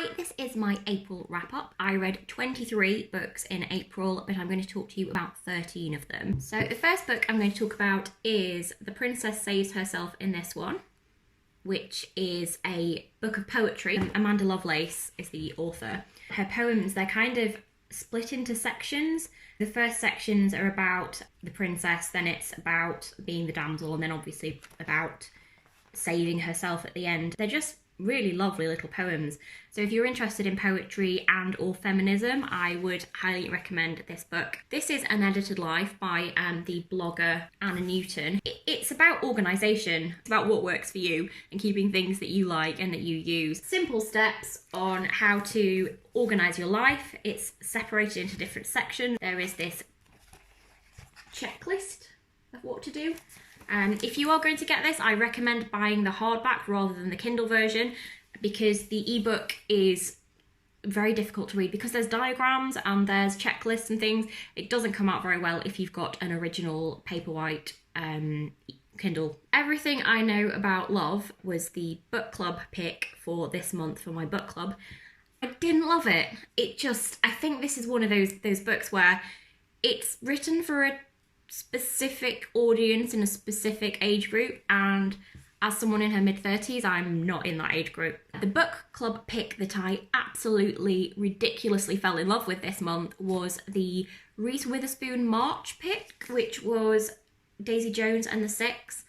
Hi, this is my April wrap-up. I read 23 books in April, but I'm going to talk to you about 13 of them. So the first book I'm going to talk about is The Princess Saves Herself in This One, which is a book of poetry. Amanda Lovelace is the author. Her poems, they're kind of split into sections. The first sections are about the princess, then it's about being the damsel, and then obviously about saving herself at the end. They're just really lovely little poems. So if you're interested in poetry and or feminism, I would highly recommend this book. This is An Edited Life by the blogger Anna Newton. It's about organisation. It's about what works for you and keeping things that you like and that you use. Simple steps on how to organise your life. It's separated into different sections. There is this checklist of what to do. If you are going to get this, I recommend buying the hardback rather than the Kindle version, because the ebook is very difficult to read because there's diagrams and there's checklists and things. It doesn't come out very well if you've got an original Paperwhite Kindle. Everything I Know About Love was the book club pick for this month for my book club. I didn't love it. I think this is one of those books where it's written for a specific audience in a specific age group, and as someone in her mid-30s, I'm not in that age group. The book club pick that I absolutely ridiculously fell in love with this month was the Reese Witherspoon March pick, which was Daisy Jones and the Six.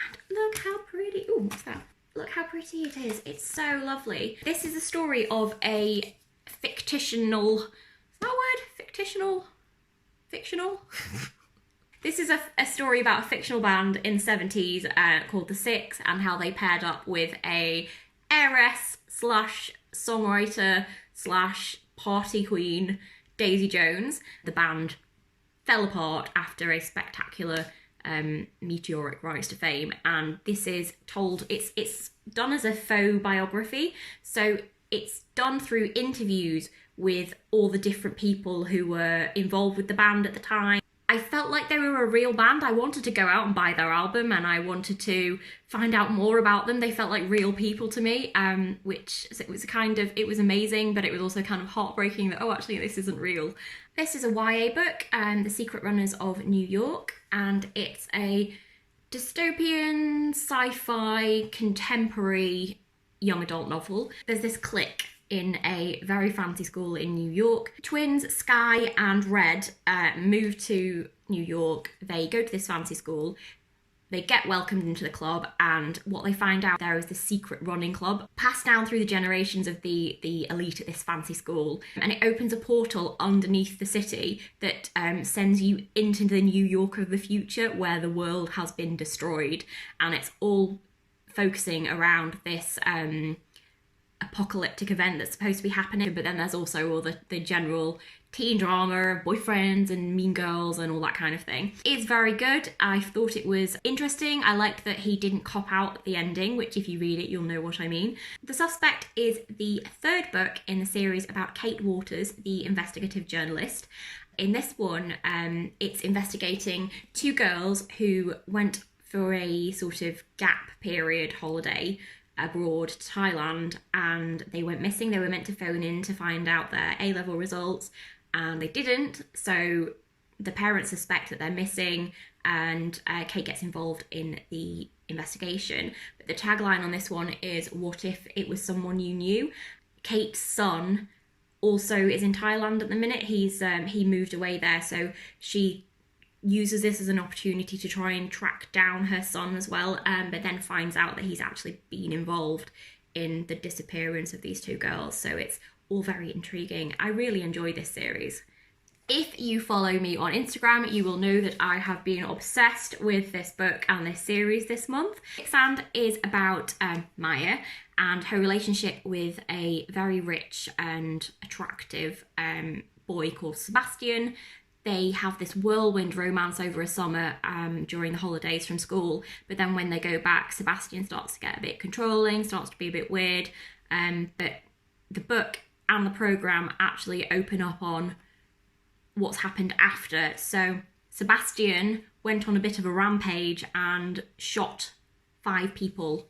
And look how pretty, ooh, what's that? Look how pretty it is. It's so lovely. This is the story of a fictional, is that a word? Fictional? This is a story about a fictional band in the 70s called The Six, and how they paired up with a heiress slash songwriter slash party queen, Daisy Jones. The band fell apart after a spectacular meteoric rise to fame, and this is told, it's done as a faux biography, so it's done through interviews with all the different people who were involved with the band at the time. I felt like they were a real band. I wanted to go out and buy their album, and I wanted to find out more about them. They felt like real people to me, which it was amazing, but it was also kind of heartbreaking that, oh, actually this isn't real. This is a YA book, The Secret Runners of New York, and it's a dystopian, sci-fi, contemporary young adult novel. There's this clique in a very fancy school in New York. Twins Sky and Red move to New York. They go to this fancy school. They get welcomed into the club, and what they find out there is the secret running club passed down through the generations of the elite at this fancy school, and it opens a portal underneath the city that sends you into the New York of the future, where the world has been destroyed, and it's all focusing around this apocalyptic event that's supposed to be happening, but then there's also all the general teen drama, boyfriends and mean girls and all that kind of thing. It's very good. I thought it was interesting. I liked that he didn't cop out at the ending, which if you read it, you'll know what I mean. The Suspect is the third book in the series about Kate Waters, the investigative journalist. In this one, it's investigating two girls who went for a sort of gap period holiday abroad to Thailand, and they went missing. They were meant to phone in to find out their A-level results, and they didn't, so the parents suspect that they're missing, and Kate gets involved in the investigation. But the tagline on this one is, what if it was someone you knew? Kate's son also is in Thailand at the minute. He moved away there, so she uses this as an opportunity to try and track down her son as well, but then finds out that he's actually been involved in the disappearance of these two girls. So it's all very intriguing. I really enjoy this series. If you follow me on Instagram, you will know that I have been obsessed with this book and this series this month. Quicksand is about Maya and her relationship with a very rich and attractive boy called Sebastian. They have this whirlwind romance over a summer during the holidays from school, but then when they go back, Sebastian starts to get a bit controlling, starts to be a bit weird, but the book and the programme actually open up on what's happened after. So Sebastian went on a bit of a rampage and shot 5 people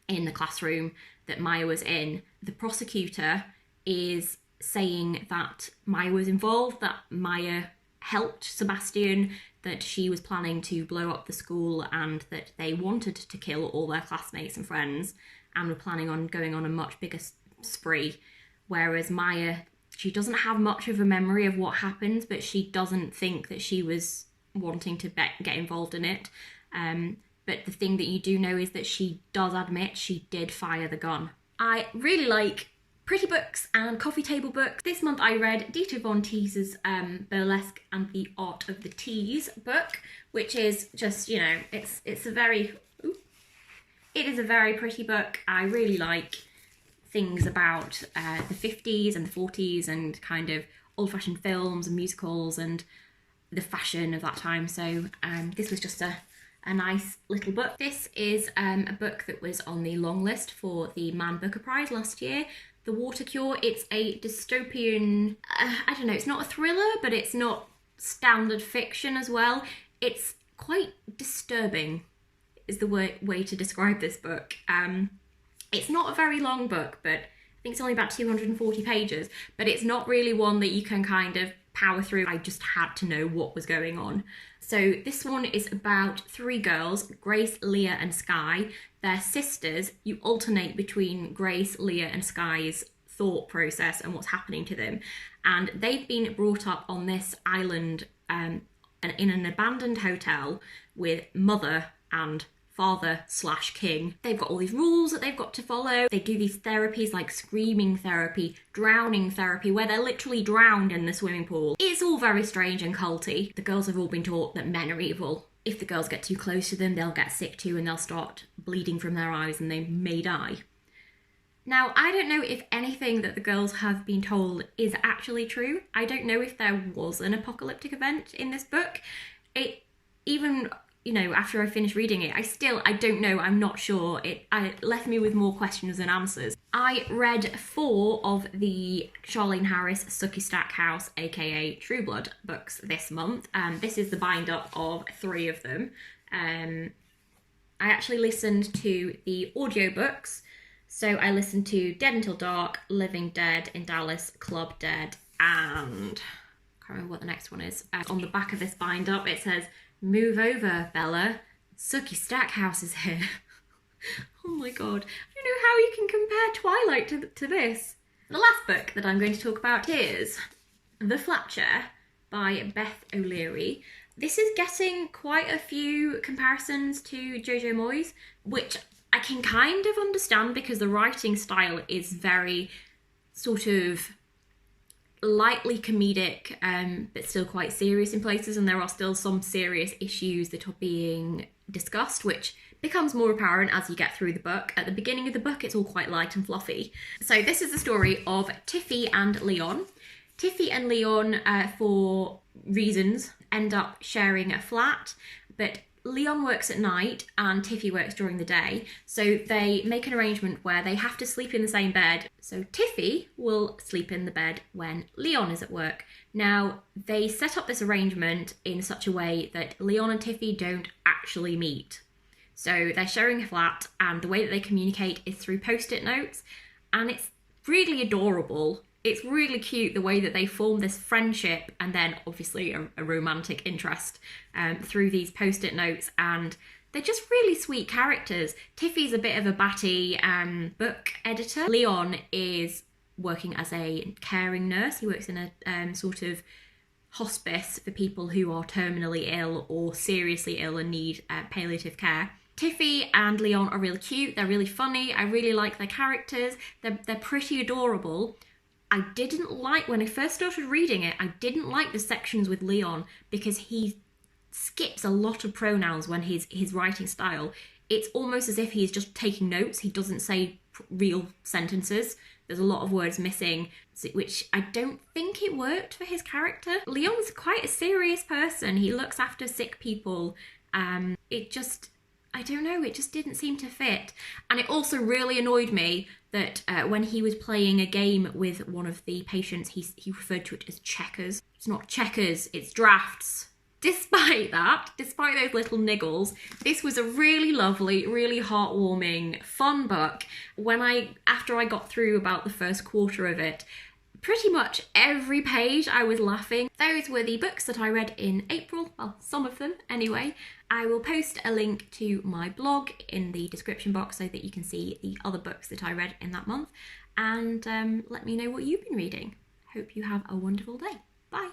in the classroom that Maya was in, the prosecutor is saying that Maya was involved, that Maya helped Sebastian, that she was planning to blow up the school, and that they wanted to kill all their classmates and friends and were planning on going on a much bigger spree. Whereas Maya, she doesn't have much of a memory of what happened, but she doesn't think that she was wanting to get involved in it. But the thing that you do know is that she does admit she did fire the gun. I really like pretty books and coffee table books. This month I read Dieter von Teese's Burlesque and the Art of the Tease book, which is just, you know, it is a very pretty book. I really like things about the 50s and the 40s and kind of old-fashioned films and musicals and the fashion of that time. So this was just a nice little book. This is a book that was on the long list for the Man Booker Prize last year. The Water Cure. It's a dystopian, I don't know, it's not a thriller, but it's not standard fiction as well. It's quite disturbing is the way to describe this book. It's not a very long book, but I think it's only about 240 pages, but it's not really one that you can kind of power through. I just had to know what was going on. So this one is about three girls, Grace, Leah and Skye. They're sisters. You alternate between Grace, Leah and Skye's thought process and what's happening to them. And they've been brought up on this island in an abandoned hotel with mother and father/king. They've got all these rules that they've got to follow. They do these therapies like screaming therapy, drowning therapy, where they're literally drowned in the swimming pool. It's all very strange and culty. The girls have all been taught that men are evil. If the girls get too close to them, they'll get sick too and they'll start bleeding from their eyes and they may die. Now, I don't know if anything that the girls have been told is actually true. I don't know if there was an apocalyptic event in this book. Even, you know, after I finished reading it, I don't know, I'm not sure. It left me with more questions than answers. I read 4 of the Charlene Harris Sucky Stackhouse, aka True Blood books this month. This is the bind-up of 3 of them. I actually listened to the audiobooks. So I listened to Dead Until Dark, Living Dead in Dallas, Club Dead, and I can't remember what the next one is. On the back of this bind-up it says, "Move over, Bella. Sucky Stackhouse is here." Oh my god. I don't know how you can compare Twilight to this. The last book that I'm going to talk about is The Flatchair by Beth O'Leary. This is getting quite a few comparisons to Jojo Moyes, which I can kind of understand because the writing style is very sort of lightly comedic, but still quite serious in places, and there are still some serious issues that are being discussed, which becomes more apparent as you get through the book. At the beginning of the book, it's all quite light and fluffy. So this is the story of Tiffy and Leon. Tiffy and Leon, for reasons, end up sharing a flat, but Leon works at night and Tiffy works during the day, so they make an arrangement where they have to sleep in the same bed. So Tiffy will sleep in the bed when Leon is at work. Now, they set up this arrangement in such a way that Leon and Tiffy don't actually meet. So they're sharing a flat, and the way that they communicate is through post-it notes, and it's really adorable. It's really cute the way that they form this friendship and then obviously a romantic interest through these post-it notes, and they're just really sweet characters. Tiffy's a bit of a batty book editor. Leon is working as a caring nurse. He works in a sort of hospice for people who are terminally ill or seriously ill and need palliative care. Tiffy and Leon are really cute. They're really funny. I really like their characters. They're pretty adorable. I didn't like, when I first started reading it, I didn't like the sections with Leon because he skips a lot of pronouns when his writing style. It's almost as if he's just taking notes. He doesn't say real sentences. There's a lot of words missing, which I don't think it worked for his character. Leon's quite a serious person. He looks after sick people. I don't know, it just didn't seem to fit. And it also really annoyed me that when he was playing a game with one of the patients, he referred to it as checkers. It's not checkers, it's drafts. despite those little niggles, this was a really lovely, really heartwarming, fun book. After I got through about the first quarter of it, pretty much every page I was laughing. Those were the books that I read in April, well, some of them anyway. I will post a link to my blog in the description box so that you can see the other books that I read in that month, and let me know what you've been reading. Hope you have a wonderful day. Bye.